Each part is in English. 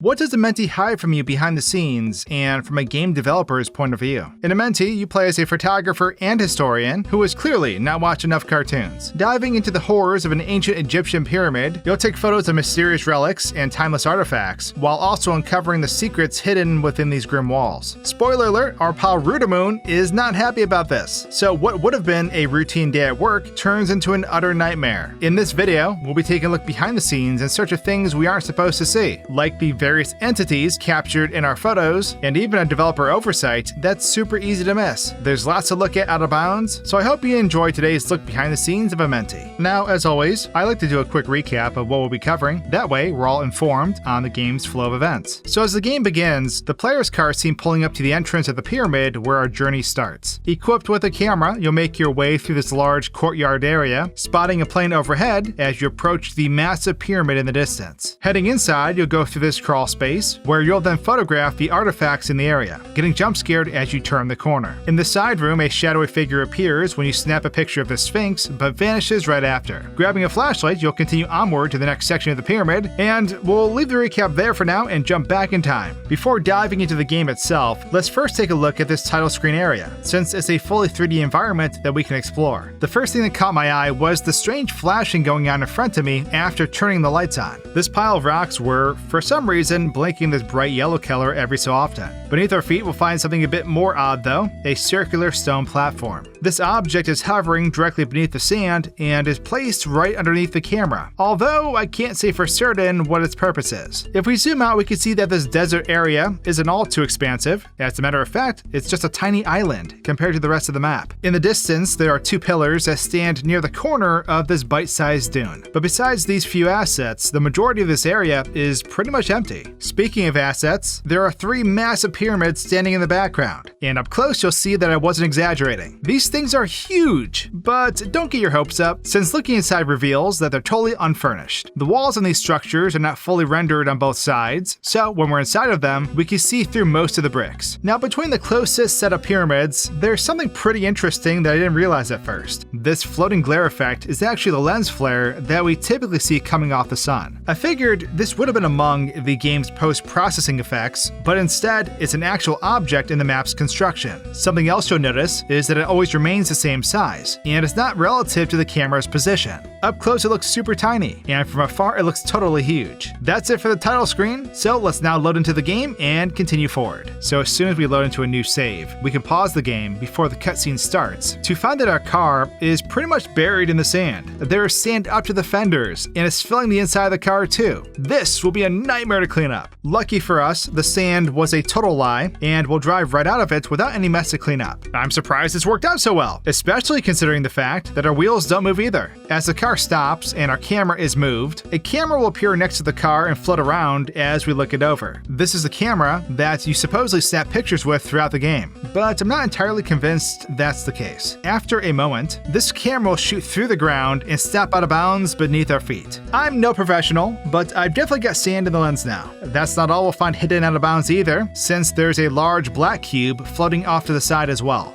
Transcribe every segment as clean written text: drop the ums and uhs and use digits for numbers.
What does Amenti hide from you behind the scenes and from a game developer's point of view? In Amenti, you play as a photographer and historian who has clearly not watched enough cartoons. Diving into the horrors of an ancient Egyptian pyramid, you'll take photos of mysterious relics and timeless artifacts, while also uncovering the secrets hidden within these grim walls. Spoiler alert, our pal Rudamoon is not happy about this, so what would have been a routine day at work turns into an utter nightmare. In this video, we'll be taking a look behind the scenes in search of things we aren't supposed to see, like the various entities captured in our photos, and even a developer oversight that's super easy to miss. There's lots to look at out of bounds, so I hope you enjoy today's look behind the scenes of Amenti. Now, as always, I like to do a quick recap of what we'll be covering, that way we're all informed on the game's flow of events. So as the game begins, the player's car is seen pulling up to the entrance of the pyramid where our journey starts. Equipped with a camera, you'll make your way through this large courtyard area, spotting a plane overhead as you approach the massive pyramid in the distance. Heading inside, you'll go through this crawl space, where you'll then photograph the artifacts in the area, getting jump scared as you turn the corner. In the side room, a shadowy figure appears when you snap a picture of the Sphinx, but vanishes right after. Grabbing a flashlight, you'll continue onward to the next section of the pyramid, and we'll leave the recap there for now and jump back in time. Before diving into the game itself, let's first take a look at this title screen area, since it's a fully 3D environment that we can explore. The first thing that caught my eye was the strange flashing going on in front of me after turning the lights on. This pile of rocks were, for some reason, blinking this bright yellow color every so often. Beneath our feet, we'll find something a bit more odd though, a circular stone platform. This object is hovering directly beneath the sand and is placed right underneath the camera, although I can't say for certain what its purpose is. If we zoom out, we can see that this desert area isn't all too expansive. As a matter of fact, it's just a tiny island compared to the rest of the map. In the distance, there are two pillars that stand near the corner of this bite-sized dune. But besides these few assets, the majority of this area is pretty much empty. Speaking of assets, there are three massive pyramids standing in the background, and up close you'll see that I wasn't exaggerating. These things are huge, but don't get your hopes up, since looking inside reveals that they're totally unfurnished. The walls on these structures are not fully rendered on both sides, so when we're inside of them, we can see through most of the bricks. Now, between the closest set of pyramids, there's something pretty interesting that I didn't realize at first. This floating glare effect is actually the lens flare that we typically see coming off the sun. I figured this would have been among the game's post-processing effects, but instead it's an actual object in the map's construction. Something else you'll notice is that it always remains the same size, and is not relative to the camera's position. Up close it looks super tiny, and from afar it looks totally huge. That's it for the title screen, so let's now load into the game and continue forward. So as soon as we load into a new save, we can pause the game before the cutscene starts to find that our car is pretty much buried in the sand. There is sand up to the fenders, and it's filling the inside of the car too. This will be a nightmare to clean up. Lucky for us, the sand was a total lie, and we'll drive right out of it without any mess to clean up. I'm surprised this worked out so well, especially considering the fact that our wheels don't move either. As the car stops and our camera is moved, a camera will appear next to the car and float around as we look it over. This is the camera that you supposedly snap pictures with throughout the game, but I'm not entirely convinced that's the case. After a moment, this camera will shoot through the ground and stop out of bounds beneath our feet. I'm no professional, but I've definitely got sand in the lens now. That's not all we'll find hidden out of bounds either, since there's a large black cube floating off to the side as well.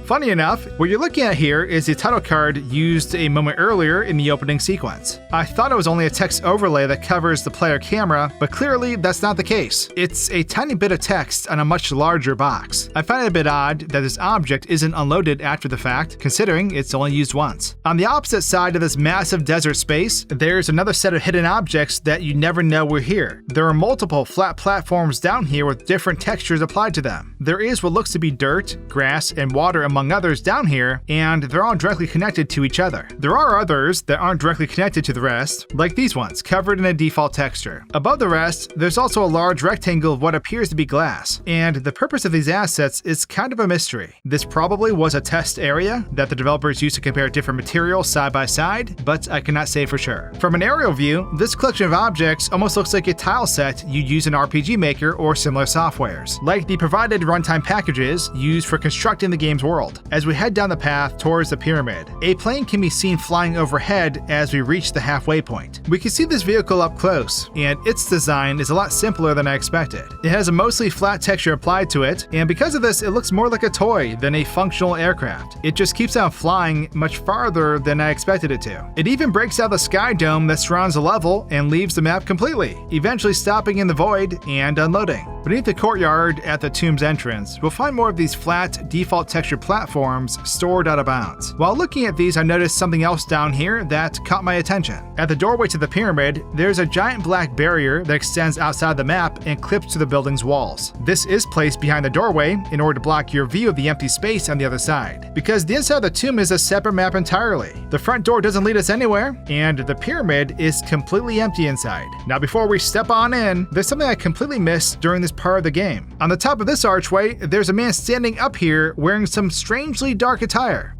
Funny enough, what you're looking at here is the title card used a moment earlier in the opening sequence. I thought it was only a text overlay that covers the player camera, but clearly that's not the case. It's a tiny bit of text on a much larger box. I find it a bit odd that this object isn't unloaded after the fact, considering it's only used once. On the opposite side of this massive desert space, there's another set of hidden objects that you never know were here. There are multiple flat platforms down here with different textures applied to them. There is what looks to be dirt, grass, and water among others down here, and they're all directly connected to each other. There are others that aren't directly connected to the rest, like these ones, covered in a default texture. Above the rest, there's also a large rectangle of what appears to be glass, and the purpose of these assets is kind of a mystery. This probably was a test area that the developers used to compare different materials side by side, but I cannot say for sure. From an aerial view, this collection of objects almost looks like a tile set you'd use in RPG Maker or similar softwares, like the provided runtime packages used for constructing the game's world. world. As we head down the path towards the pyramid, a plane can be seen flying overhead as we reach the halfway point. We can see this vehicle up close, and its design is a lot simpler than I expected. It has a mostly flat texture applied to it, and because of this, it looks more like a toy than a functional aircraft. It just keeps on flying much farther than I expected it to. It even breaks out the sky dome that surrounds the level and leaves the map completely, eventually stopping in the void and unloading. Beneath the courtyard at the tomb's entrance, we'll find more of these flat, default texture platforms stored out of bounds. While looking at these, I noticed something else down here that caught my attention. At the doorway to the pyramid, there's a giant black barrier that extends outside the map and clips to the building's walls. This is placed behind the doorway in order to block your view of the empty space on the other side, because the inside of the tomb is a separate map entirely. The front door doesn't lead us anywhere, and the pyramid is completely empty inside. Now, before we step on in, there's something I completely missed during this part of the game. On the top of this archway, there's a man standing up here wearing some strangely dark attire.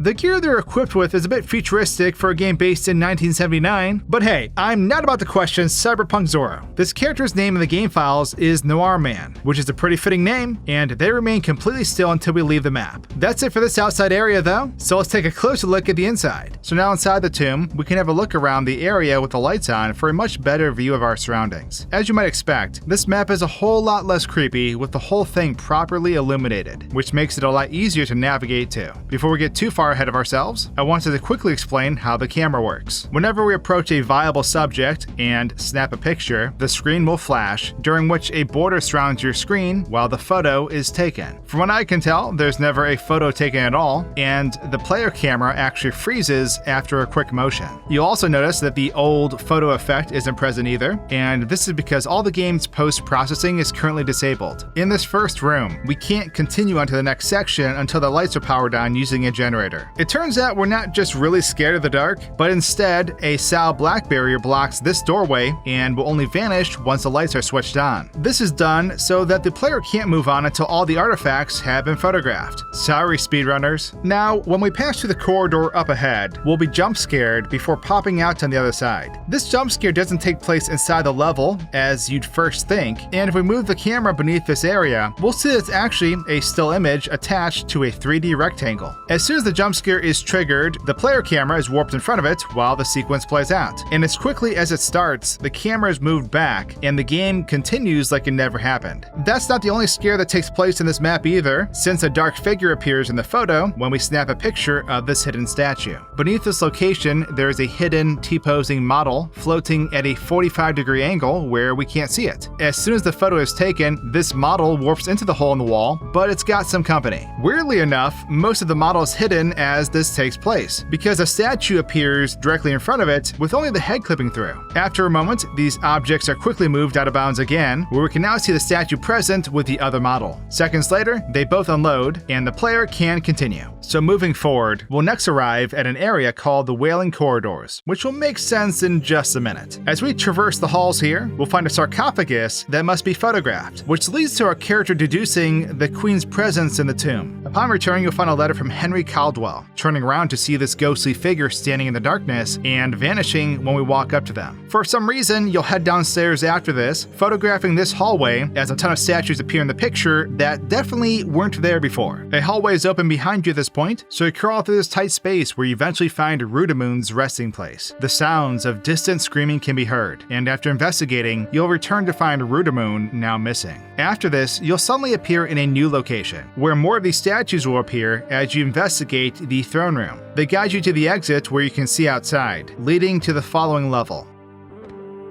The gear they're equipped with is a bit futuristic for a game based in 1979, but hey, I'm not about to question Cyberpunk Zorro. This character's name in the game files is Noir Man, which is a pretty fitting name, and they remain completely still until we leave the map. That's it for this outside area though, so let's take a closer look at the inside. So now inside the tomb, we can have a look around the area with the lights on for a much better view of our surroundings. As you might expect, this map is a whole lot less creepy with the whole thing properly illuminated, which makes it a lot easier to navigate to. Before we get too far ahead of ourselves, I wanted to quickly explain how the camera works. Whenever we approach a viable subject and snap a picture, the screen will flash, during which a border surrounds your screen while the photo is taken. From what I can tell, there's never a photo taken at all, and the player camera actually freezes after a quick motion. You'll also notice that the old photo effect isn't present either, and this is because all the game's post-processing is currently disabled. In this first room, we can't continue on to the next section until the lights are powered on using a generator. It turns out we're not just really scared of the dark, but instead a Sal black barrier blocks this doorway and will only vanish once the lights are switched on. This is done so that the player can't move on until all the artifacts have been photographed. Sorry, speedrunners. Now, when we pass through the corridor up ahead, we'll be jump scared before popping out on the other side. This jump scare doesn't take place inside the level, as you'd first think, and if we move the camera beneath this area, we'll see that it's actually a still image attached to a 3D rectangle. As soon as the jump scare is triggered, the player camera is warped in front of it while the sequence plays out. And as quickly as it starts, the camera is moved back, and the game continues like it never happened. That's not the only scare that takes place in this map either, since a dark figure appears in the photo when we snap a picture of this hidden statue. Beneath this location, there is a hidden T-posing model floating at a 45-degree angle where we can't see it. As soon as the photo is taken, this model warps into the hole in the wall, but it's got some company. Weirdly enough, most of the model is hidden as this takes place, because a statue appears directly in front of it with only the head clipping through. After a moment, these objects are quickly moved out of bounds again, where we can now see the statue present with the other model. Seconds later, they both unload, and the player can continue. So moving forward, we'll next arrive at an area called the Wailing Corridors, which will make sense in just a minute. As we traverse the halls here, we'll find a sarcophagus that must be photographed, which leads to our character deducing the Queen's presence in the tomb. Upon returning, you'll find a letter from Henry Caldwell, turning around to see this ghostly figure standing in the darkness and vanishing when we walk up to them. For some reason, you'll head downstairs after this, photographing this hallway as a ton of statues appear in the picture that definitely weren't there before. A hallway is open behind you at this point, so you crawl through this tight space where you eventually find Rudamoon's resting place. The sounds of distant screaming can be heard, and after investigating, you'll return to find Rudamoon now missing. After this, you'll suddenly appear in a new location, where more of these statues will appear as you investigate the throne room. They guide you to the exit where you can see outside, leading to the following level.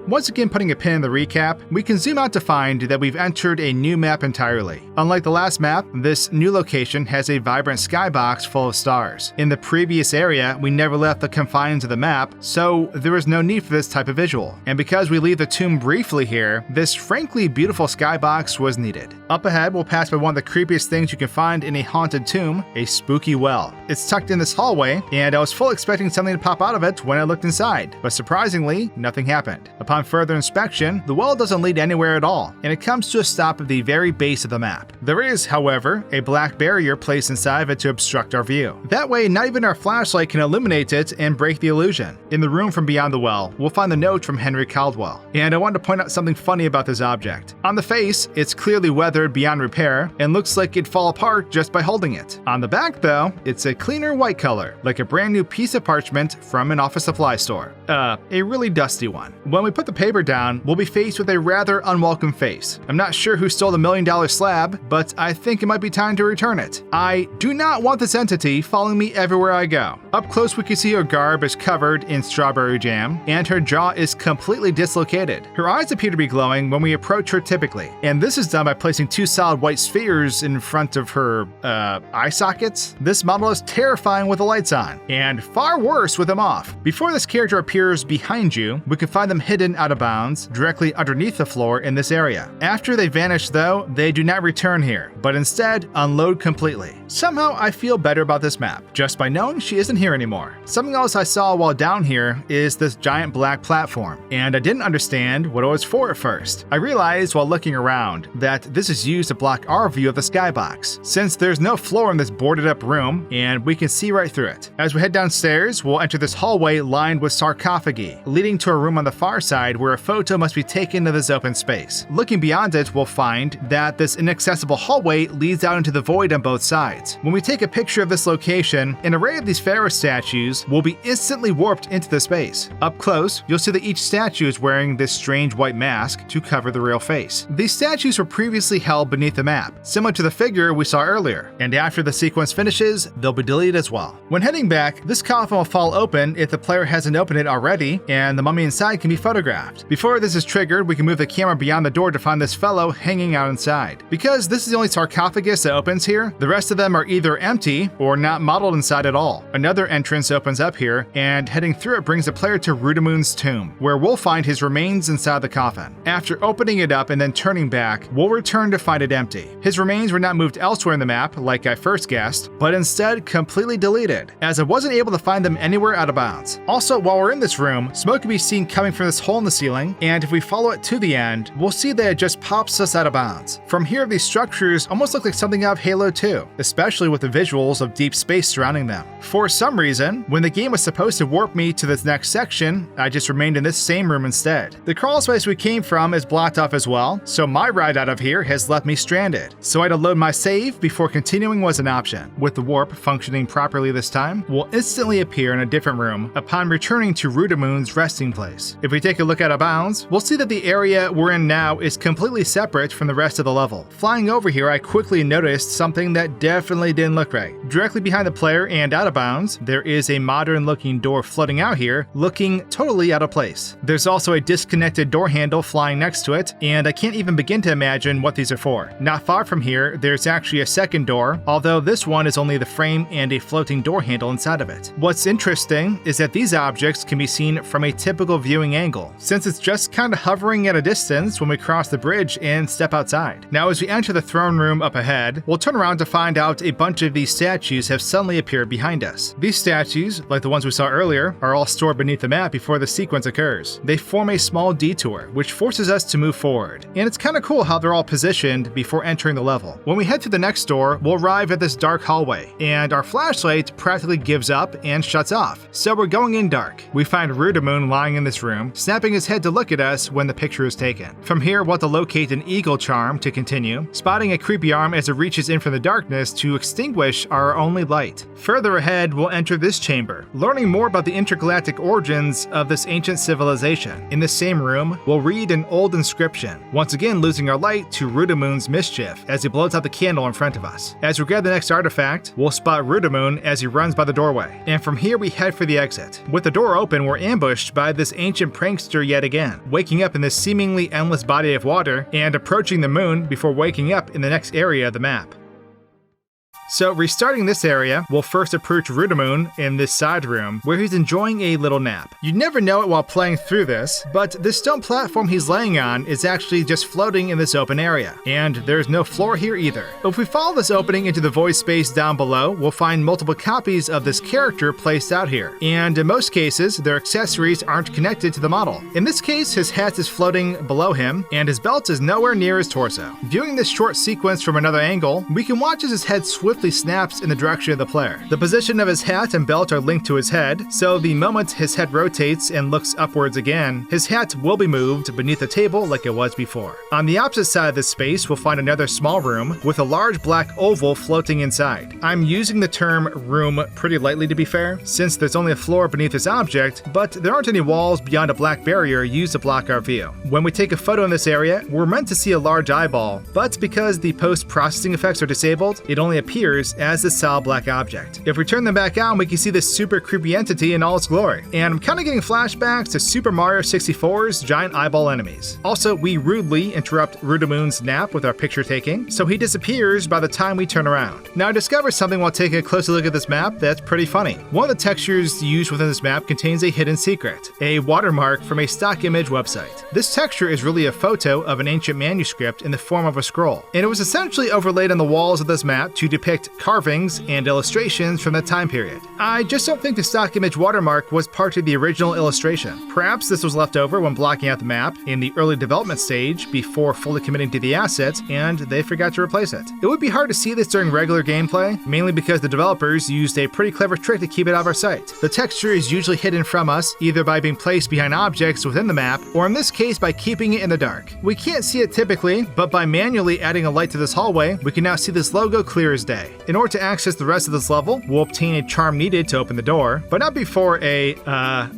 Once again, putting a pin in the recap, we can zoom out to find that we've entered a new map entirely. Unlike the last map, this new location has a vibrant skybox full of stars. In the previous area, we never left the confines of the map, so there was no need for this type of visual. And because we leave the tomb briefly here, this frankly beautiful skybox was needed. Up ahead, we'll pass by one of the creepiest things you can find in a haunted tomb, a spooky well. It's tucked in this hallway, and I was full expecting something to pop out of it when I looked inside, but surprisingly, nothing happened. Upon Upon further inspection, the well doesn't lead anywhere at all, and it comes to a stop at the very base of the map. There is, however, a black barrier placed inside of it to obstruct our view. That way, not even our flashlight can illuminate it and break the illusion. In the room from beyond the well, we'll find the note from Henry Caldwell. And I wanted to point out something funny about this object. On the face, it's clearly weathered beyond repair and looks like it'd fall apart just by holding it. On the back, though, it's a cleaner white color, like a brand new piece of parchment from an office supply store. A really dusty one. When we put the paper down, we'll be faced with a rather unwelcome face. I'm not sure who stole the $1 million slab, but I think it might be time to return it. I do not want this entity following me everywhere I go. Up close, we can see her garb is covered in strawberry jam, and her jaw is completely dislocated. Her eyes appear to be glowing when we approach her typically, and this is done by placing two solid white spheres in front of her, eye sockets. This model is terrifying with the lights on, and far worse with them off. Before this character appears behind you, we can find them hidden out of bounds, directly underneath the floor in this area. After they vanish though, they do not return here, but instead unload completely. Somehow I feel better about this map, just by knowing she isn't here anymore. Something else I saw while down here is this giant black platform, and I didn't understand what it was for at first. I realized while looking around that this is used to block our view of the skybox, since there's no floor in this boarded up room and we can see right through it. As we head downstairs, we'll enter this hallway lined with sarcophagi, leading to a room on the far side where a photo must be taken of this open space. Looking beyond it, we'll find that this inaccessible hallway leads out into the void on both sides. When we take a picture of this location, an array of these pharaoh statues will be instantly warped into the space. Up close, you'll see that each statue is wearing this strange white mask to cover the real face. These statues were previously held beneath the map, similar to the figure we saw earlier, and after the sequence finishes, they'll be deleted as well. When heading back, this coffin will fall open if the player hasn't opened it already, and the mummy inside can be photographed. Before this is triggered, we can move the camera beyond the door to find this fellow hanging out inside. Because this is the only sarcophagus that opens here, the rest of them are either empty or not modeled inside at all. Another entrance opens up here, and heading through it brings the player to Rudamoon's tomb, where we'll find his remains inside the coffin. After opening it up and then turning back, we'll return to find it empty. His remains were not moved elsewhere in the map, like I first guessed, but instead completely deleted, as I wasn't able to find them anywhere out of bounds. Also, while we're in this room, smoke can be seen coming from this hole in the ceiling, and if we follow it to the end, we'll see that it just pops us out of bounds. From here, these structures almost look like something out of Halo 2, especially with the visuals of deep space surrounding them. For some reason, when the game was supposed to warp me to this next section, I just remained in this same room instead. The crawl space we came from is blocked off as well, so my ride out of here has left me stranded. So I had to load my save before continuing was an option. With the warp functioning properly this time, we'll instantly appear in a different room upon returning to Rudamoon's resting place. If we take a look out of bounds, we'll see that the area we're in now is completely separate from the rest of the level. Flying over here, I quickly noticed something that definitely didn't look right. Directly behind the player and out of bounds, there is a modern looking door floating out here, looking totally out of place. There's also a disconnected door handle flying next to it, and I can't even begin to imagine what these are for. Not far from here, there's actually a second door, although this one is only the frame and a floating door handle inside of it. What's interesting is that these objects can be seen from a typical viewing angle, since it's just kind of hovering at a distance when we cross the bridge and step outside. Now, as we enter the throne room up ahead, we'll turn around to find out a bunch of these statues have suddenly appeared behind us. These statues, like the ones we saw earlier, are all stored beneath the map before the sequence occurs. They form a small detour, which forces us to move forward, and it's kind of cool how they're all positioned before entering the level. When we head to the next door, we'll arrive at this dark hallway, and our flashlight practically gives up and shuts off, so we're going in dark. We find Rudamoon lying in this room, snapping his head to look at us when the picture is taken. From here, we'll have to locate an eagle charm to continue, spotting a creepy arm as it reaches in from the darkness to extinguish our only light. Further ahead, we'll enter this chamber, learning more about the intergalactic origins of this ancient civilization. In the same room, we'll read an old inscription, once again losing our light to Rudamoon's mischief as he blows out the candle in front of us. As we grab the next artifact, we'll spot Rudamoon as he runs by the doorway, and from here we head for the exit. With the door open, we're ambushed by this ancient prankster yet again, waking up in this seemingly endless body of water and approaching the moon before waking up in the next area of the map. So restarting this area, we'll first approach Rudamoon in this side room, where he's enjoying a little nap. You'd never know it while playing through this, but this stone platform he's laying on is actually just floating in this open area, and there's no floor here either. If we follow this opening into the void space down below, we'll find multiple copies of this character placed out here, and in most cases, their accessories aren't connected to the model. In this case, his hat is floating below him, and his belt is nowhere near his torso. Viewing this short sequence from another angle, we can watch as his head swiftly snaps in the direction of the player. The position of his hat and belt are linked to his head, so the moment his head rotates and looks upwards again, his hat will be moved beneath the table like it was before. On the opposite side of this space, we'll find another small room with a large black oval floating inside. I'm using the term room pretty lightly to be fair, since there's only a floor beneath this object, but there aren't any walls beyond a black barrier used to block our view. When we take a photo in this area, we're meant to see a large eyeball, but because the post-processing effects are disabled, it only appears as a solid black object. If we turn them back on, we can see this super creepy entity in all its glory. And I'm kind of getting flashbacks to Super Mario 64's giant eyeball enemies. Also, we rudely interrupt Rudamoon's nap with our picture taking, so he disappears by the time we turn around. Now I discovered something while taking a closer look at this map that's pretty funny. One of the textures used within this map contains a hidden secret, a watermark from a stock image website. This texture is really a photo of an ancient manuscript in the form of a scroll, and it was essentially overlaid on the walls of this map to depict carvings and illustrations from that time period. I just don't think the stock image watermark was part of the original illustration. Perhaps this was left over when blocking out the map in the early development stage before fully committing to the assets, and they forgot to replace it. It would be hard to see this during regular gameplay, mainly because the developers used a pretty clever trick to keep it out of our sight. The texture is usually hidden from us, either by being placed behind objects within the map, or in this case by keeping it in the dark. We can't see it typically, but by manually adding a light to this hallway, we can now see this logo clear as day. In order to access the rest of this level, we'll obtain a charm needed to open the door, but not before a,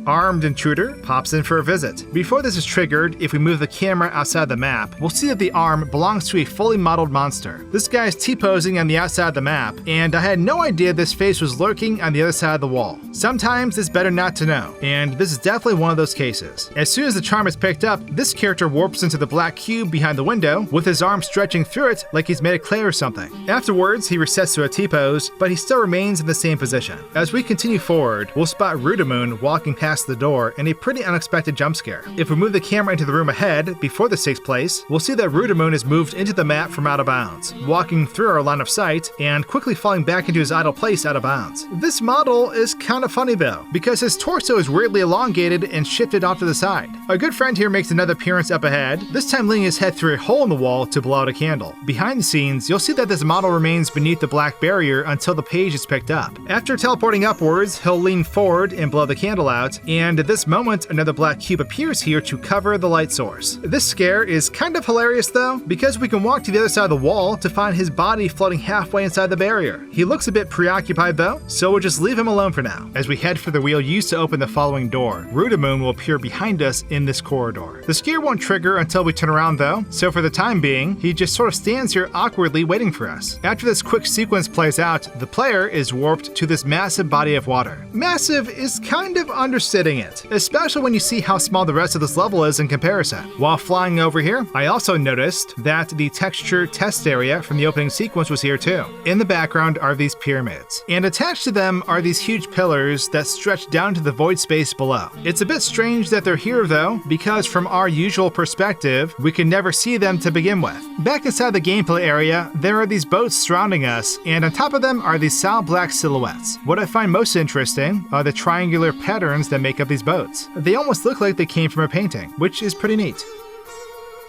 armed intruder pops in for a visit. Before this is triggered, if we move the camera outside the map, we'll see that the arm belongs to a fully modeled monster. This guy is T-posing on the outside of the map, and I had no idea this face was lurking on the other side of the wall. Sometimes it's better not to know, and this is definitely one of those cases. As soon as the charm is picked up, this character warps into the black cube behind the window, with his arm stretching through it like he's made of clay or something. Afterwards, he resets to a T-pose, but he still remains in the same position. As we continue forward, we'll spot Rudamoon walking past the door in a pretty unexpected jump scare. If we move the camera into the room ahead, before this takes place, we'll see that Rudamoon is moved into the map from out of bounds, walking through our line of sight and quickly falling back into his idle place out of bounds. This model is kind of funny though, because his torso is weirdly elongated and shifted off to the side. Our good friend here makes another appearance up ahead, this time leaning his head through a hole in the wall to blow out a candle. Behind the scenes, you'll see that this model remains beneath the black barrier until the page is picked up. After teleporting upwards, he'll lean forward and blow the candle out, and at this moment, another black cube appears here to cover the light source. This scare is kind of hilarious though, because we can walk to the other side of the wall to find his body floating halfway inside the barrier. He looks a bit preoccupied though, so we'll just leave him alone for now. As we head for the wheel used to open the following door, Rudamoon will appear behind us in this corridor. The scare won't trigger until we turn around though, so for the time being, he just sort of stands here awkwardly waiting for us. After this quick sequence plays out, the player is warped to this massive body of water. Massive is kind of understating it, especially when you see how small the rest of this level is in comparison. While flying over here, I also noticed that the texture test area from the opening sequence was here too. In the background are these pyramids, and attached to them are these huge pillars that stretch down to the void space below. It's a bit strange that they're here though, because from our usual perspective, we can never see them to begin with. Back inside the gameplay area, there are these boats surrounding us, and on top of them are these solid black silhouettes. What I find most interesting are the triangular patterns that make up these boats. They almost look like they came from a painting, which is pretty neat.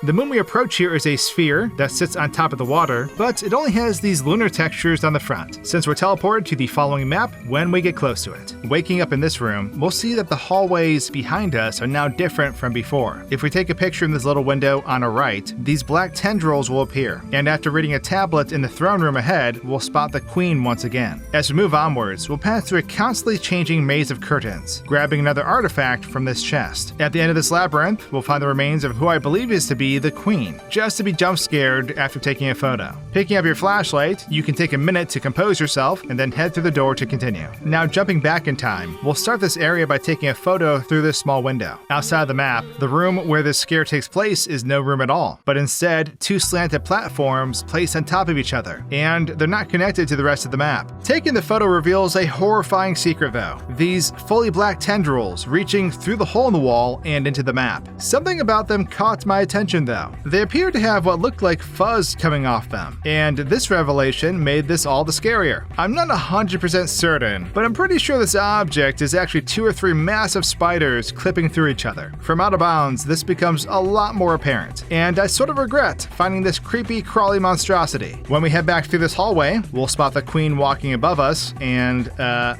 The moon we approach here is a sphere that sits on top of the water, but it only has these lunar textures on the front, since we're teleported to the following map when we get close to it. Waking up in this room, we'll see that the hallways behind us are now different from before. If we take a picture in this little window on our right, these black tendrils will appear, and after reading a tablet in the throne room ahead, we'll spot the queen once again. As we move onwards, we'll pass through a constantly changing maze of curtains, grabbing another artifact from this chest. At the end of this labyrinth, we'll find the remains of who I believe is to be be the Queen, just to be jump scared after taking a photo. Picking up your flashlight, you can take a minute to compose yourself and then head through the door to continue. Now jumping back in time, we'll start this area by taking a photo through this small window. Outside the map, the room where this scare takes place is no room at all, but instead 2 slanted platforms placed on top of each other, and they're not connected to the rest of the map. Taking the photo reveals a horrifying secret though. These fully black tendrils reaching through the hole in the wall and into the map. Something about them caught my attention though. They appear to have what looked like fuzz coming off them, and this revelation made this all the scarier. I'm not 100% certain, but I'm pretty sure this object is actually 2 or 3 massive spiders clipping through each other. From out of bounds, this becomes a lot more apparent, and I sort of regret finding this creepy, crawly monstrosity. When we head back through this hallway, we'll spot the Queen walking above us and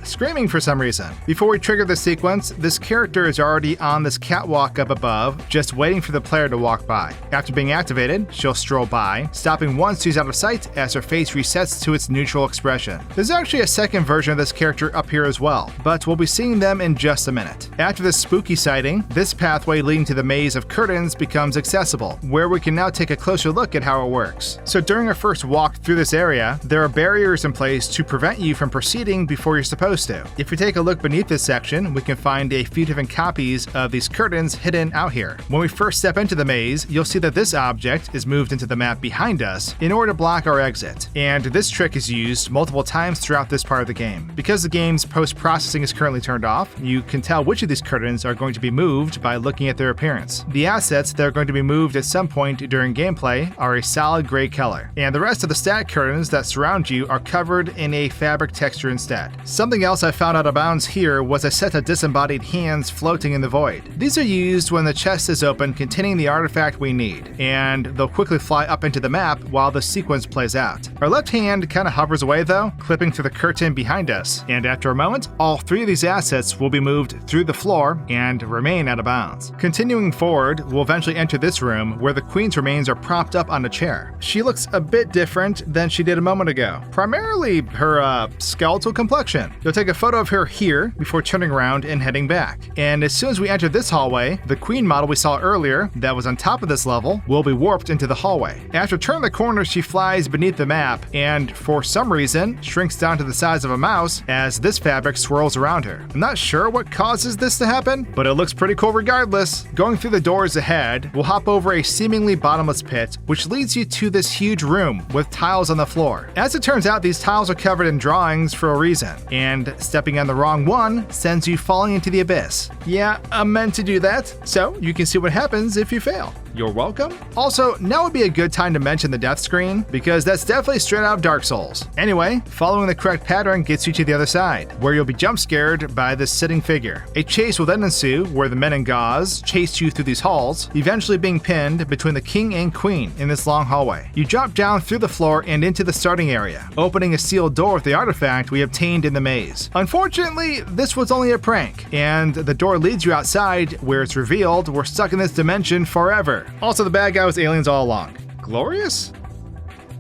screaming for some reason. Before we trigger the sequence, this character is already on this catwalk up above, just waiting for the player to walk by. After being activated, she'll stroll by, stopping once she's out of sight as her face resets to its neutral expression. There's actually a second version of this character up here as well, but we'll be seeing them in just a minute. After this spooky sighting, this pathway leading to the maze of curtains becomes accessible, where we can now take a closer look at how it works. So during our first walk through this area, there are barriers in place to prevent you from proceeding before you're supposed to. If we take a look beneath this section, we can find a few different copies of these curtains hidden out here. When we first step into the maze, you'll see that this object is moved into the map behind us in order to block our exit, and this trick is used multiple times throughout this part of the game. Because the game's post-processing is currently turned off, you can tell which of these curtains are going to be moved by looking at their appearance. The assets that are going to be moved at some point during gameplay are a solid gray color, and the rest of the static curtains that surround you are covered in a fabric texture instead. Something else I found out of bounds here was a set of disembodied hands floating in the void. These are used when the chest is open containing the artifact we need, and they'll quickly fly up into the map while the sequence plays out. Our left hand kind of hovers away though, clipping through the curtain behind us, and after a moment, all 3 of these assets will be moved through the floor and remain out of bounds. Continuing forward, we'll eventually enter this room where the Queen's remains are propped up on a chair. She looks a bit different than she did a moment ago, primarily her skeletal complexion. You'll take a photo of her here before turning around and heading back. And as soon as we enter this hallway, the Queen model we saw earlier that was on top of this level will be warped into the hallway. After turning the corner, she flies beneath the map and for some reason shrinks down to the size of a mouse as this fabric swirls around her. I'm not sure what causes this to happen, but it looks pretty cool regardless. Going through the doors ahead, we'll hop over a seemingly bottomless pit, which leads you to this huge room with tiles on the floor. As it turns out, these tiles are covered in drawings for a reason, and stepping on the wrong one sends you falling into the abyss. Yeah, I'm meant to do that, so you can see what happens if you fail. You're welcome. Also, now would be a good time to mention the death screen, because that's definitely straight out of Dark Souls. Anyway, following the correct pattern gets you to the other side, where you'll be jump scared by this sitting figure. A chase will then ensue, where the men in gauze chase you through these halls, eventually being pinned between the King and Queen in this long hallway. You drop down through the floor and into the starting area, opening a sealed door with the artifact we obtained in the maze. Unfortunately, this was only a prank, and the door leads you outside, where it's revealed we're stuck in this dimension forever. Also, the bad guy was aliens all along. Glorious?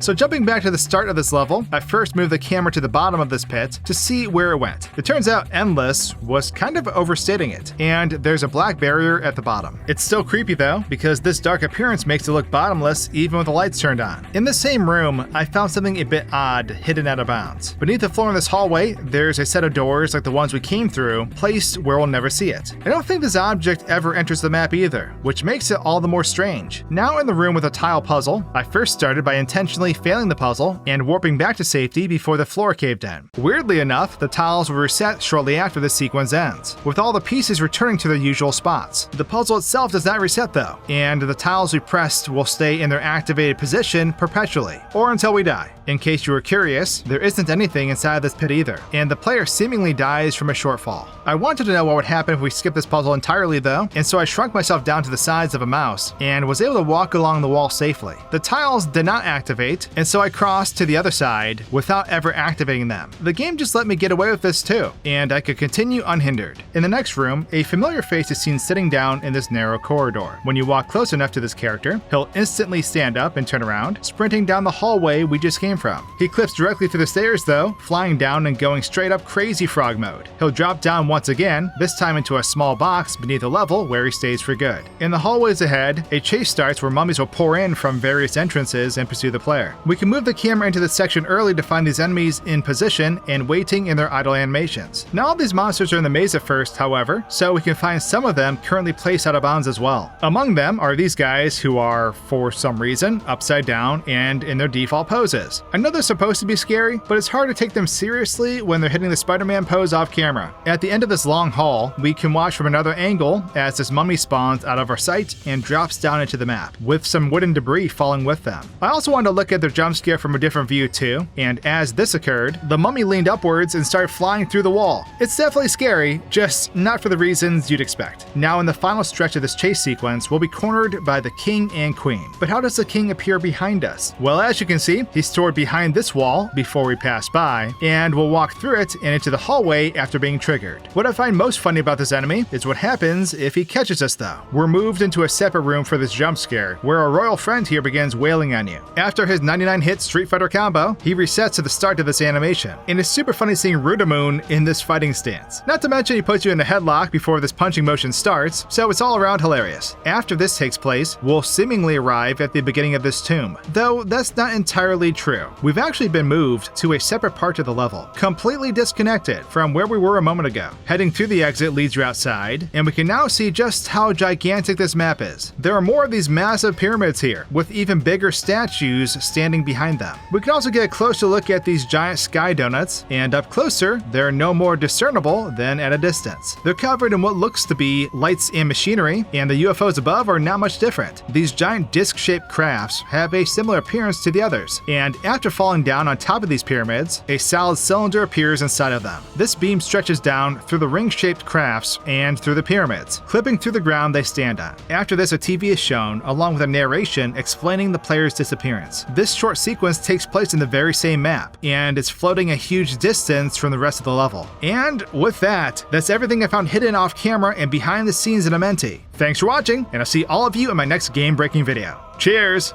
So jumping back to the start of this level, I first moved the camera to the bottom of this pit to see where it went. It turns out endless was kind of overstating it, and there's a black barrier at the bottom. It's still creepy though, because this dark appearance makes it look bottomless even with the lights turned on. In the same room, I found something a bit odd hidden out of bounds. Beneath the floor in this hallway, there's a set of doors like the ones we came through, placed where we'll never see it. I don't think this object ever enters the map either, which makes it all the more strange. Now in the room with a tile puzzle, I first started by intentionally failing the puzzle and warping back to safety before the floor caved in. Weirdly enough, the tiles will reset shortly after the sequence ends, with all the pieces returning to their usual spots. The puzzle itself does not reset though, and the tiles we pressed will stay in their activated position perpetually, or until we die. In case you were curious, there isn't anything inside this pit either, and the player seemingly dies from a shortfall. I wanted to know what would happen if we skipped this puzzle entirely though, and so I shrunk myself down to the size of a mouse and was able to walk along the wall safely. The tiles did not activate gate, and so I crossed to the other side without ever activating them. The game just let me get away with this too, and I could continue unhindered. In the next room, a familiar face is seen sitting down in this narrow corridor. When you walk close enough to this character, he'll instantly stand up and turn around, sprinting down the hallway we just came from. He clips directly through the stairs though, flying down and going straight up crazy frog mode. He'll drop down once again, this time into a small box beneath a level where he stays for good. In the hallways ahead, a chase starts where mummies will pour in from various entrances and pursue the player. We can move the camera into this section early to find these enemies in position and waiting in their idle animations. Not all these monsters are in the maze at first, however, so we can find some of them currently placed out of bounds as well. Among them are these guys who are, for some reason, upside down and in their default poses. I know they're supposed to be scary, but it's hard to take them seriously when they're hitting the Spider-Man pose off camera. At the end of this long hall, we can watch from another angle as this mummy spawns out of our sight and drops down into the map, with some wooden debris falling with them. I also wanted to look at their jump scare from a different view too, and as this occurred, the mummy leaned upwards and started flying through the wall. It's definitely scary, just not for the reasons you'd expect. Now in the final stretch of this chase sequence, we'll be cornered by the king and queen. But how does the king appear behind us? Well, as you can see, he's stored behind this wall before we pass by, and we'll walk through it and into the hallway after being triggered. What I find most funny about this enemy is what happens if he catches us though. We're moved into a separate room for this jump scare, where our royal friend here begins wailing on you. After his 99-hit Street Fighter combo, he resets to the start of this animation, and it's super funny seeing Rudamoon in this fighting stance. Not to mention he puts you in a headlock before this punching motion starts, so it's all around hilarious. After this takes place, we'll seemingly arrive at the beginning of this tomb, though that's not entirely true. We've actually been moved to a separate part of the level, completely disconnected from where we were a moment ago. Heading through the exit leads you outside, and we can now see just how gigantic this map is. There are more of these massive pyramids here, with even bigger statues standing behind them. We can also get a closer look at these giant sky donuts, and up closer, they're no more discernible than at a distance. They're covered in what looks to be lights and machinery, and the UFOs above are not much different. These giant disc-shaped crafts have a similar appearance to the others, and after falling down on top of these pyramids, a solid cylinder appears inside of them. This beam stretches down through the ring-shaped crafts and through the pyramids, clipping through the ground they stand on. After this, a TV is shown, along with a narration explaining the player's disappearance. This short sequence takes place in the very same map, and it's floating a huge distance from the rest of the level. And with that, that's everything I found hidden off camera and behind the scenes in Amenti. Thanks for watching, and I'll see all of you in my next game-breaking video. Cheers!